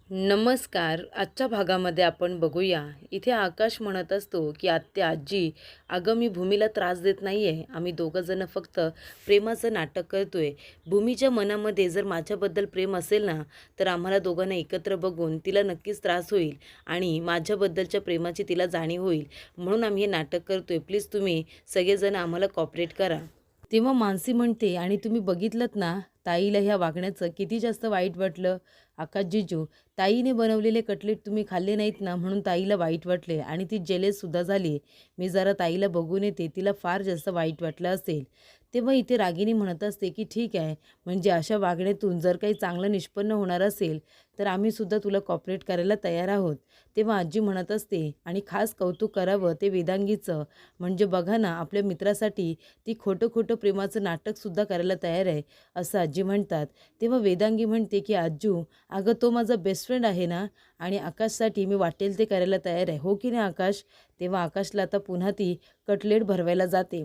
नमस्कार. आजच्या भागामध्ये आपण बघूया. इथे आकाश म्हणत असतो, की "आत्या, आजी, अगं मी भूमीला त्रास देत नाहीये. आम्ही दोघं जण फक्त प्रेमाचं नाटक करतोय. भूमीच्या मनामध्ये जर माझ्याबद्दल प्रेम असेल ना, तर आम्हाला दोघांना एकत्र बघून तिला नक्कीच त्रास होईल आणि माझ्याबद्दलच्या प्रेमाची तिला जाणीव होईल. म्हणून आम्ही हे नाटक करतोय. प्लीज तुम्ही सगळेजण आम्हाला कॉपरेट करा." तेव्हा मानसी म्हणते, "आणि तुम्ही बघितलंत ना, ताईला ह्या वागण्याचं किती जास्त वाईट वाटलं. आकाश जीजू, ताईने बनवलेले कटलेट तुम्ही खाल्ले नाहीत ना, म्हणून ताईला वाईट वाटले आणि ती जेलससुद्धा झाली. मी जरा ताईला बघून येते, तिला फार जास्त वाईट वाटलं असेल." तेव्हा इथे रागिनी म्हणत असते, की "ठीक आहे, म्हणजे अशा वागण्यातून जर काही चांगलं निष्पन्न होणार असेल, तर आम्हीसुद्धा तुला कॉपरेट करायला तयार आहोत." तेव्हा आजी म्हणत असते, "आणि खास कौतुक करावं ते वेदांगीचं. म्हणजे बघा ना, आपल्या मित्रासाठी ती खोटं खोटं प्रेमाचं नाटकसुद्धा करायला तयार आहे," असं आजी म्हणतात. तेव्हा वेदांगी म्हणते, की "आज्जू, अगं तो माझा बेस्ट फ्रेंड आहे ना आणि आकाशसाठी मी वाटेल ते करायला तयार आहे. हो की नाही आकाश?" तेव्हा आकाशला आता पुन्हा ती कटलेट भरवायला जाते.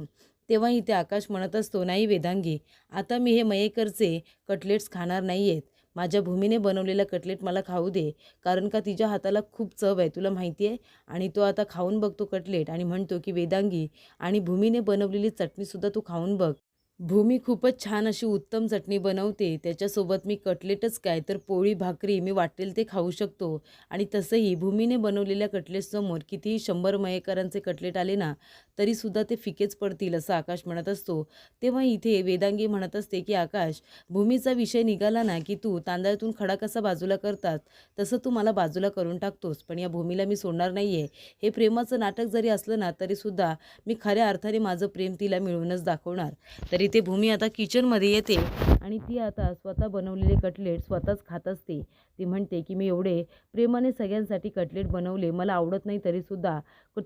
तेव्हा इथे आकाश म्हणत असतो, "नाही वेदांगी, आता मी हे मयेकरचे कटलेट्स खाणार नाही आहेत. माझ्या भूमीने बनवलेला कटलेट मला खाऊ दे. कारण का तिच्या हाताला खूप चव आहे, तुला माहिती आहे." आणि तो आता खाऊन बघतो कटलेट आणि म्हणतो, की "वेदांगी, आणि भूमीने बनवलेली चटणीसुद्धा तू खाऊन बघ. भूमी खूपच छान अशी उत्तम चटणी बनवते. त्याच्यासोबत मी कटलेटच काय तर पोळी भाकरी मी वाटेल ते खाऊ शकतो. आणि तसंही भूमीने बनवलेल्या कटलेट्ससमोर कितीही 100 मयेकरांचे कटलेट आले ना, तरीसुद्धा ते फिकेच पडतील," असं आकाश म्हणत असतो. तेव्हा इथे वेदांगी म्हणत असते, की "आकाश, भूमीचा विषय निघाला ना, की तू तांदळातून खडा कसा बाजूला करतात, तसं तू मला बाजूला करून टाकतोस. पण या भूमीला मी सोडणार नाही आहे. हे प्रेमाचं नाटक जरी असलं ना, तरीसुद्धा मी खऱ्या अर्थाने माझं प्रेम तिला मिळवूनच दाखवणार." तरी ते भूमी आता किचनमध्ये येते आणि ती आता स्वतः बनवलेले कटलेट स्वतःच खात असते. ती म्हणते, की "मी एवढे प्रेमाने सगळ्यांसाठी कटलेट बनवले, मला आवडत नाही तरीसुद्धा,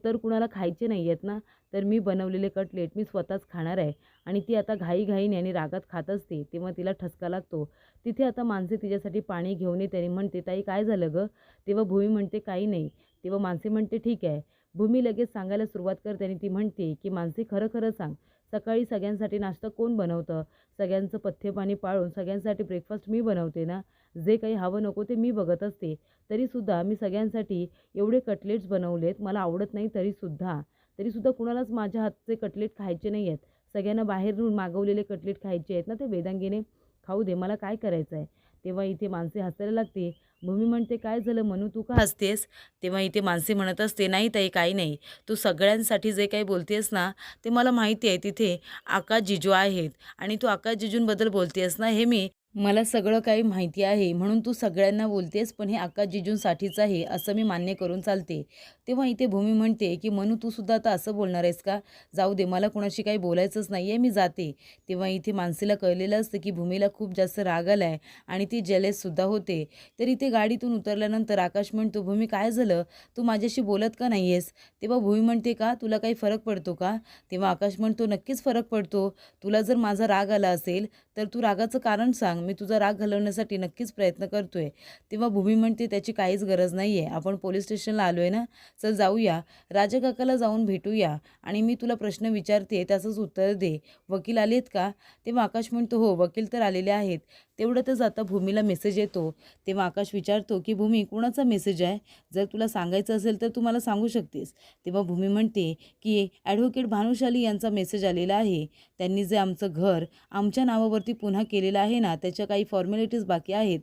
तर कुणाला खायचे नाही आहेत ना, तर मी बनवलेले कटलेट मी स्वतःच खाणार आहे." आणि ती आता घाईघाईने आणि रागात खात असते. तेव्हा तिला ठसका लागतो. तिथे आता माणसे तिच्यासाठी पाणी घेऊन येते आणि म्हणते, "ताई, काय झालं गं?" तेव्हा भूमी म्हणते, "काही नाही." तेव्हा माणसे म्हणते, "ठीक आहे." भूमी लगेच सांगायला सुरुवात करते आणि ती म्हणते, की "मानसी, खरं खरं सांग, सकाळी सगळ्यांसाठी नाश्ता कोण बनवतं? सगळ्यांचं पथ्यपाणी पाळून सगळ्यांसाठी ब्रेकफास्ट मी बनवते ना. जे काही हवं नको ते मी बघत असते. तरीसुद्धा मी सगळ्यांसाठी एवढे कटलेट्स बनवलेत. मला आवडत नाही तरीसुद्धा कुणालाच माझ्या हातचे कटलेट खायचे नाही आहेत. सगळ्यांना बाहेरून मागवलेले कटलेट खायचे आहेत ना, ते वेदांगीने खाऊ दे. मला काय करायचं आहे?" तेव्हा इथे माणसे हसायला लागते. भूमी म्हणते, "काय झालं मनू, तू का हसतेस?" तेव्हा इथे माणसे म्हणत असते, "नाही ताई, काही नाही. तू सगळ्यांसाठी जे काही बोलतेस ना, ते मला माहिती आहे. तिथे आकाश जिजू आहेत आणि तू आकाश जिजूंबद्दल बोलतेस ना, हे मला सगळं काही माहिती आहे. म्हणून तू सगळ्यांना बोलतेस, पण हे आकाश जिजूंसाठीच आहे, असं मी मान्य करून चालते." तेव्हा इथे भूमी म्हणते, की "मनू, तू सुद्धा आता असं बोलणार आहेस का? जाऊ दे, मला कुणाशी काही बोलायचंच नाही आहे, मी जाते." तेव्हा इथे मानसीला कळलेलं असतं, की भूमीला खूप जास्त राग आला आहे आणि ती जेलससुद्धा होते. तर इथे गाडीतून उतरल्यानंतर आकाश म्हणतो, "भूमी, काय झालं? तू माझ्याशी बोलत का नाही आहेस?" तेव्हा भूमी म्हणते, "का? तुला काही फरक पडतो का?" तेव्हा आकाश म्हणतो, "नक्कीच फरक पडतो. तुला जर माझा राग आला असेल, तर तू रागाचं कारण सांग. मी तुझा राग घालवण्यासाठी नक्कीच प्रयत्न करतोय." तेव्हा भूमी म्हणते, "त्याची काहीच गरज नाही आहे. आपण पोलीस स्टेशनला आलो आहे ना, चल जाऊया. राजाकाकाला जाऊन भेटूया आणि मी तुला प्रश्न विचारते त्याचंच उत्तर दे. वकील आलेत का?" तेव्हा आकाश म्हणतो, "हो, वकील तर आलेले आहेत." तेवढ्यातच आता भूमीला मेसेज येतो. तेव्हा आकाश विचारतो, की "भूमी, कुणाचा मेसेज आहे? जर तुला सांगायचं असेल तर तू मला सांगू शकतेस." तेव्हा भूमी म्हणते, की "ॲडव्होकेट भानुशाली यांचा मेसेज आलेला आहे. त्यांनी जे आमचं घर आमच्या नावावरती पुन्हा केलेलं आहे ना, त्याच्या काही फॉर्मॅलिटीज बाकी आहेत.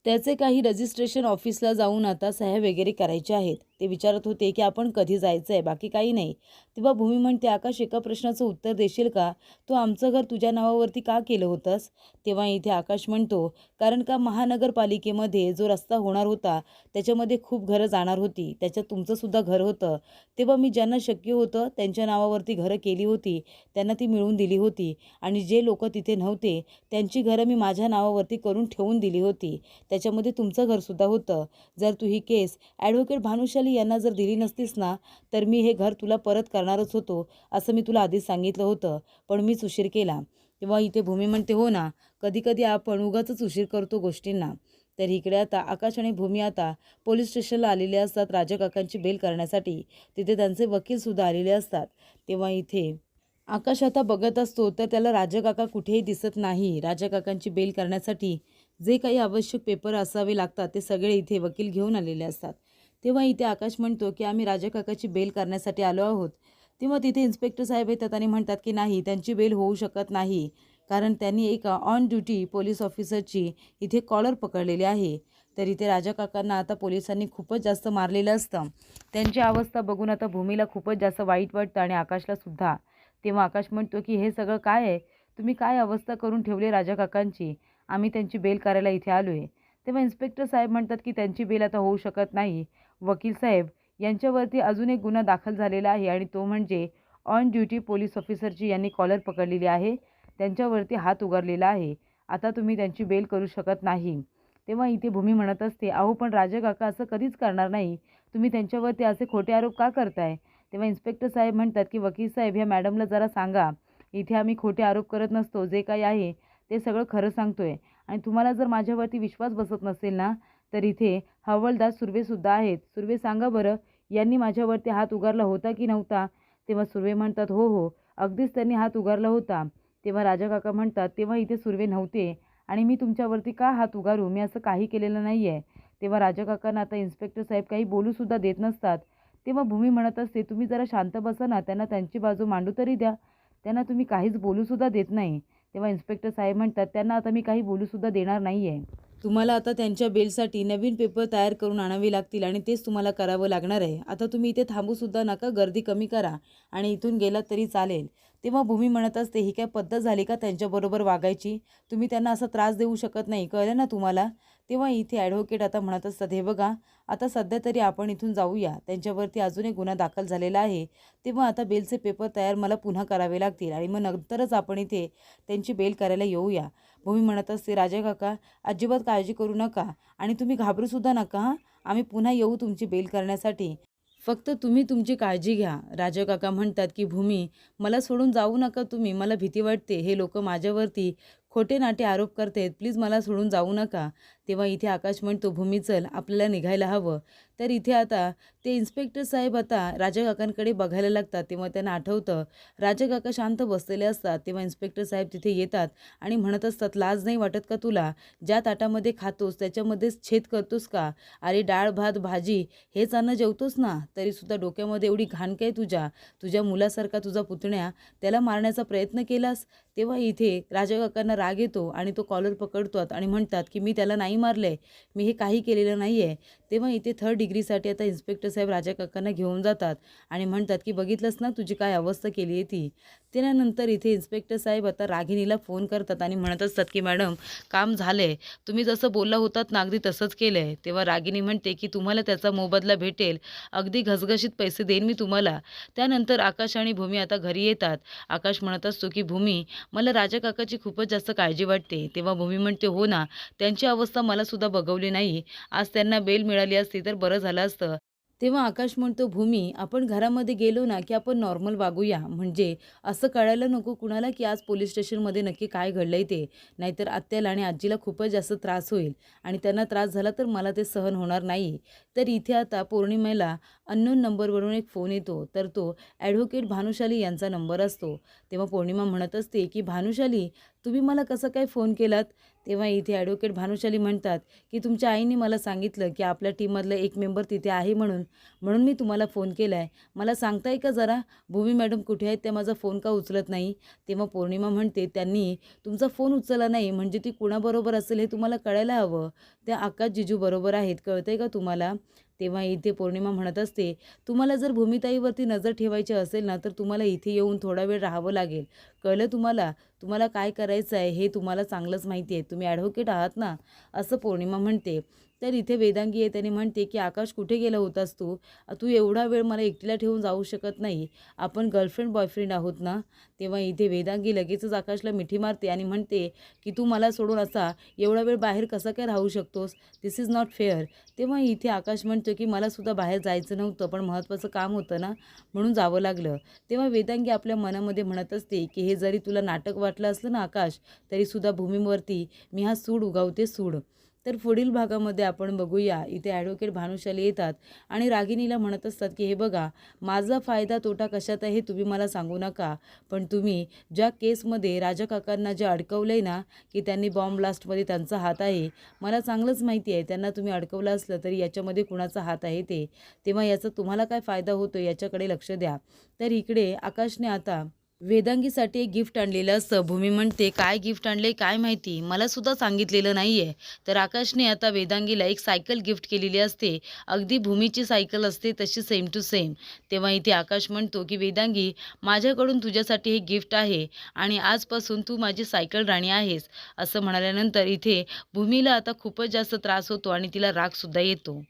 त्याचे काही रजिस्ट्रेशन ऑफिसला जाऊन आता सह्या वगैरे करायच्या आहेत." ते विचारत होते, की "आपण कधी जायचं आहे?" "बाकी काही नाही." तेव्हा भूमी म्हणते, "आकाश, एका प्रश्नाचं उत्तर देशील का? तू आमचं घर तुझ्या नावावरती का केलं होतंस?" तेव्हा इथे आकाश म्हणतो, "कारण का महानगरपालिकेमध्ये जो रस्ता होणार होता, त्याच्यामध्ये खूप घरं जाणार होती. त्याच्यात तुमचंसुद्धा घर होतं. तेव्हा मी ज्यांना शक्य होतं त्यांच्या नावावरती घरं केली होती, त्यांना ती मिळवून दिली होती. आणि जे लोकं तिथे नव्हते, त्यांची घरं मी माझ्या नावावरती करून ठेवून दिली होती. त्याच्यामध्ये तुमचं घरसुद्धा होतं. जर तू ही केस ॲडव्होकेट भानुशाली यांना जर दिली नसतीस ना, तर मी हे घर तुला परत करणारच होतो, असं मी तुला आधीच सांगितलं होतं. पण मीच उशीर केला." तेव्हा इथे भूमी म्हणते, "हो ना, कधी-कधी आपण उगाचच उशीर करतो गोष्टींना." तर इकडे आता आकाश आणि भूमी आता पोलीस स्टेशनला आलेले असतात राजाकाकांची बेल करण्यासाठी. तिथे त्यांचे वकीलसुद्धा आलेले असतात. तेव्हा इथे आकाश आता बघत असतो, तर त्याला राजाकाका कुठेही दिसत नाही. राजाकाकांची बेल करण्यासाठी जे काही आवश्यक पेपर असावे लागतात ते सगळे इथे वकील घेऊन आलेले असतात. तेव्हा इथे आकाश म्हणतो की आम्ही राजा काकाची बेल करण्यासाठी आलो आहोत. तेव्हा तिथे इन्स्पेक्टर साहेब येतात आणि म्हणतात की नाही, त्यांची बेल होऊ शकत नाही, कारण त्यांनी एक ऑन ड्युटी पोलीस ऑफिसरची इथे कॉलर पकडलेली आहे. तर इथे राजा काकांना आता पोलिसांनी खूपच जास्त मारलेलं असतं. त्यांची अवस्था बघून आता भूमीला खूपच जास्त वाईट वाटतं आणि आकाशला सुद्धा. तेव्हा आकाश म्हणतो की हे सगळं काय आहे? तुम्ही काय अवस्था करून ठेवली राजा काकांची? आम्ही त्यांची बेल करायला इथे आलो आहे. तेव्हा इन्स्पेक्टर साहेब म्हणतात की त्यांची बेल आता होऊ शकत नाही. वकील साहेब, यांच्यावरती अजून एक गुन्हा दाखल झालेला आहे आणि तो म्हणजे ऑन ड्युटी पोलीस ऑफिसरची यांनी कॉलर पकडलेली आहे. त्यांच्यावरती हात उगारलेला आहे. आता तुम्ही त्यांची बेल करू शकत नाही. तेव्हा इथे भूमी म्हणत असते, अहो पण राजा काका असं कधीच करणार नाही. तुम्ही त्यांच्यावरती असे खोटे आरोप का करताय? तेव्हा इन्स्पेक्टर साहेब म्हणतात की वकील साहेब, ह्या मॅडमला जरा सांगा, इथे आम्ही खोटे आरोप करत नसतो. जे काही आहे ते सगळं खरं सांगतोय. आणि तुम्हाला जर माझ्यावरती विश्वास बसत नसेल ना, तर इथे हवालदार सुर्वेसुद्धा आहेत. सुर्वे, सांगा बरं, यांनी माझ्यावरती हात उगारला होता की नव्हता? तेव्हा सुर्वे म्हणतात, हो हो, अगदीच त्यांनी हात उगारला होता. तेव्हा राजा काका म्हणतात, तेव्हा इथे सुर्वे नव्हते आणि मी तुमच्यावरती का हात उगारू? मी असं काही केलेलं नाही आहे. तेव्हा राजा काकांना आता इन्स्पेक्टर साहेब काही बोलूसुद्धा देत नसतात. तेव्हा भूमी म्हणत असते, तुम्ही जरा शांत बसा ना, त्यांना त्यांची बाजू मांडू तरी द्या. त्यांना तुम्ही काहीच बोलूसुद्धा देत नाही. तेव्हा इन्स्पेक्टर साहेब म्हणतात, त्यांना आता मी काही बोलूसुद्धा देणार नाही आहे. तुम्हाला आता त्यांच्या बेलसाठी नवीन पेपर तयार करून आणावे लागतील आणि तेच तुम्हाला करावं लागणार आहे. आता तुम्ही इथे थांबूसुद्धा नका, गर्दी कमी करा आणि इथून गेलात तरी चालेल. तेव्हा भूमी म्हणत असते, ही काय पद्धत झाली का त्यांच्याबरोबर वागायची? तुम्ही त्यांना असा त्रास देऊ शकत नाही, कळलं ना तुम्हाला? तेव्हा इथे ॲडव्होकेट आता म्हणत असतात, हे बघा, आता सध्या तरी आपण इथून जाऊया. त्यांच्यावरती अजून एक गुन्हा दाखल झालेला आहे. तेव्हा आता बेलचे पेपर तयार मला पुन्हा करावे लागतील आणि मग नंतरच आपण इथे त्यांची बेल करायला येऊया. भूमी म्हणत असते, राजा काका, अजिबात काळजी करू नका आणि तुम्ही घाबरूसुद्धा नका हां. आम्ही पुन्हा येऊ तुमची बेल करण्यासाठी. फक्त तुम्ही तुमची काळजी घ्या. राजा काका म्हणतात की भूमी, मला सोडून जाऊ नका तुम्ही. मला भीती वाटते. हे लोक माझ्यावरती खोटे नाटे आरोप करतात. प्लीज मला सोडून जाऊ नका. तेव्हा इथे आकाश म्हणतो, भूमी चल, आपल्याला निघायला हवं. तर इथे आता ते इन्स्पेक्टर साहेब आता राजा काकांकडे बघायला लागतात. तेव्हा त्यांना आठवतं, राजा काका शांत बसलेले असतात. तेव्हा इन्स्पेक्टर साहेब तिथे येतात आणि म्हणत असतात, लाज नाही वाटत का तुला? ज्या ताटामध्ये खातोस त्याच्यामध्येच छेद करतोस का? अरे डाळ भात भाजी हेच अन्न जेवतोस ना, तरीसुद्धा डोक्यामध्ये एवढी घाण काय तुझ्या? तुझ्या मुलासारखा तुझा पुतण्या, त्याला मारण्याचा प्रयत्न केलास? तेव्हा इथे राजा काकांना राग येतो आणि तो कॉलर पकडतात आणि म्हणतात की मी त्याला नाही मारले, मी हे काही केलेलं नाही आहे. तेव्हा इथे 3rd डिग्रीसाठी आता इन्स्पेक्टर साहेब राजा काकांना घेऊन जातात आणि म्हणतात की बघितलंस ना तुझी काय अवस्था केली आहे ती. त्यानंतर इथे इन्स्पेक्टर साहेब आता रागिणीला फोन करतात आणि म्हणत असतात की मॅडम, काम झालंय, तुम्ही जसं बोलला होतात ना अगदी तसंच केलं आहे. तेव्हा रागिणी म्हणते की तुम्हाला त्याचा मोबदला भेटेल, अगदी घसघशीत पैसे देईन मी तुम्हाला. त्यानंतर आकाश आणि भूमी आता घरी येतात. आकाश म्हणत असतो की भूमी, मला राजा काकाची खूपच जास्त काळजी वाटते. तेव्हा भूमी म्हणते, हो ना, त्यांची अवस्था मला सुद्धा बघवली नाही. आज त्यांना बेल मिळाली असती तर बरं झालं असतं. तेव्हा आकाश म्हणतो, भूमी, आपण घरामध्ये गेलो ना की आपण नॉर्मल वागूया, म्हणजे असं कळायला नको कुणाला की आज पोलीस स्टेशनमध्ये नक्की काय घडलंय ते. नाहीतर आत्याला आणि आजीला खूपच जास्त त्रास होईल आणि त्यांना त्रास झाला तर मला ते सहन होणार नाही. तर इथे आता पौर्णिमेला अननोन नंबरवरून एक फोन येतो. तर तो ॲडव्होकेट भानुशाली यांचा नंबर असतो. तेव्हा पौर्णिमा म्हणत असते की भानुशाली, तुम्ही मला कसं काय फोन केलात? तेव्हा इथे ॲडव्होकेट भानुशाली म्हणतात की तुमच्या आईने मला सांगितलं की आपल्या टीममधला एक मेंबर तिथे आहे म्हणून म्हणून मी तुम्हाला फोन केला आहे. मला सांगताय का जरा, भूमी मॅडम कुठे आहेत? त्या माझा फोन का उचलत नाही? तेव्हा पौर्णिमा म्हणते, त्यांनी तुमचा फोन उचलला नाही म्हणजे ती कुणाबरोबर असेल हे तुम्हाला कळायला हवं. त्या आकाश जिजू बरोबर आहेत, कळतंय का तुम्हाला? तेव्हा इथे पौर्णिमा म्हणत असते, तुम्हाला जर भूमिताईवरती नजर ठेवायची असेल ना तर तुम्हाला इथे येऊन थोडा वेळ राहावं लागेल, कळलं तुम्हाला? तुम्हाला काय करायचं आहे हे तुम्हाला चांगलंच माहिती आहे, तुम्ही ॲडव्होकेट आहात ना, असं पौर्णिमा म्हणते. तर इथे वेदांगी आहे, त्याने म्हणते की आकाश कुठे गेला होतास तू? तू एवढा वेळ मला एकटीला ठेवून जाऊ शकत नाही, आपण गर्लफ्रेंड बॉयफ्रेंड आहोत ना. तेव्हा इथे वेदांगी लगेचच आकाशला मिठी मारते आणि म्हणते की तू मला सोडून असा एवढा वेळ बाहेर कसा काय राहू शकतोस? दिस इज नॉट फेअर. तेव्हा इथे आकाश म्हणतो की मला सुद्धा बाहेर जायचं नव्हतं, पण महत्त्वाचं काम होतं ना म्हणून जावं लागलं. तेव्हा वेदांगी आपल्या मनामध्ये म्हणत असते की हे जरी तुला नाटक वाटलं असलं ना आकाश, तरीसुद्धा भूमीवरती मी हा सूड उगावते, सूड. तर पुढील भागामध्ये आपण बघूया, इथे ॲडव्होकेट भानुशाली येतात आणि रागिणीला म्हणत असतात की हे बघा, माझा फायदा तोटा कशात आहे हे तुम्ही मला सांगू नका, पण तुम्ही ज्या केसमध्ये राजा काकांना जे अडकवलं आहे ना, की त्यांनी बॉम्ब ब्लास्टमध्ये त्यांचा हात आहे, मला चांगलंच माहिती आहे त्यांना तुम्ही अडकवलं असलं तरी याच्यामध्ये कुणाचा हात आहे ते, तेव्हा याचा तुम्हाला काय फायदा होतो याच्याकडे लक्ष द्या. तर इकडे आकाशने आता वेदांगीसाठी एक गिफ्ट आणलेलं असतं. भूमी म्हणते, काय गिफ्ट आणले काय माहिती, मला सुद्धा सांगितलेलं नाही आहे. तर आकाशने आता वेदांगीला एक सायकल गिफ्ट केलेली असते. अगदी भूमीची सायकल असते तशी सेम टू सेम. तेव्हा इथे आकाश म्हणतो की वेदांगी, माझ्याकडून तुझ्यासाठी हे गिफ्ट आहे आणि आजपासून तू माझी सायकल राणी आहेस. असं म्हणाल्यानंतर इथे भूमीला आता खूपच जास्त त्रास होतो आणि तिला रागसुद्धा येतो.